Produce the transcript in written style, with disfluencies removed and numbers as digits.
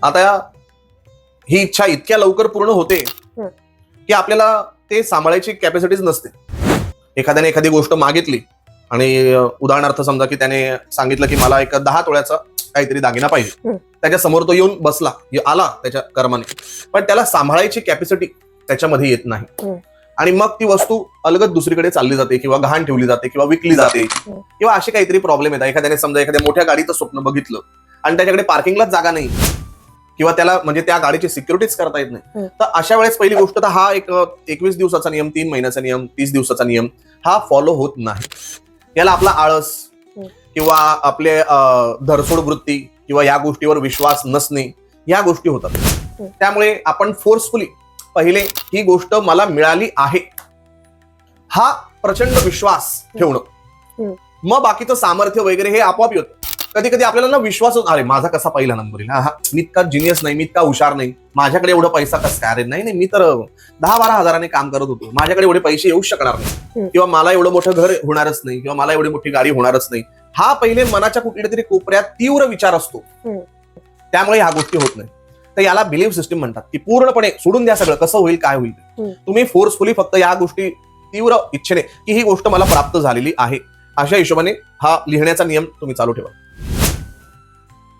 आता ही इच्छा इतक्या लवकर पूर्ण होते की आपल्याला ते सांभाळायची कॅपॅसिटीच नसते. एखाद्याने एखादी गोष्ट मागितली आणि उदाहरणार्थ समजा की त्याने सांगितलं की मला एक 10 तोळ्याचा काहीतरी दागिना पाहिजे. त्याच्या समोर तो येऊन बसला, आला त्याच्या कर्माने, पण त्याला सांभाळायची कॅपॅसिटी त्याच्यामध्ये येत नाही. आणि मग ती वस्तू अलगद दुसरीकडे चालली जाते किंवा गहाण ठेवली जाते किंवा विकली जाते किंवा असे काहीतरी प्रॉब्लेम येतात. एखाद्याने समजा एखाद्या मोठ्या गाडीचं स्वप्न बघितलं आणि त्याच्याकडे पार्किंगलाच जागा नाही किंवा त्याला म्हणजे त्या गाडीची सिक्युरिटीच करता येत नाही, तर अशा वेळेस पहिली गोष्ट तर हा एक 21 दिवसाचा नियम, 3 महिन्याचा नियम, 30 दिवसाचा नियम हा फॉलो होत नाही. याला आपला आळस किंवा आपले धरसोड वृत्ती किंवा या गोष्टीवर विश्वास नसणे या गोष्टी होतात. त्यामुळे आपण फोर्सफुली पहिले ही गोष्ट मला मिळाली आहे हा प्रचंड विश्वास ठेवणं, मग बाकीचं सामर्थ्य वगैरे हे आपोआप येतं. कधी कधी आपल्याला ना विश्वास होत, अरे माझा कसा पहिला नंबर येईल, हा मी इतका जिनियस नाही, मी इतका हुशार नाही, माझ्याकडे एवढा पैसा कसं काय, अरे नाही मी तर 10-12 हजाराने काम करत होतो, माझ्याकडे एवढे पैसे येऊ शकणार नाही, किंवा मला एवढं मोठं घर होणारच नाही, किंवा मला एवढी मोठी गाडी होणारच नाही. हा पहिले मनाच्या कुठल्या तरी कोपऱ्यात तीव्र विचार असतो, त्यामुळे ह्या गोष्टी होत नाही. तर याला बिलीव्ह सिस्टीम म्हणतात, की पूर्णपणे सोडून द्या सगळं, कसं होईल काय होईल. तुम्ही फोर्सफुली फक्त या गोष्टी तीव्र इच्छेने की ही गोष्ट मला प्राप्त झालेली आहे अशा हिशोबाने हा लिहिण्याचा नियम तुम्ही चालू ठेवा.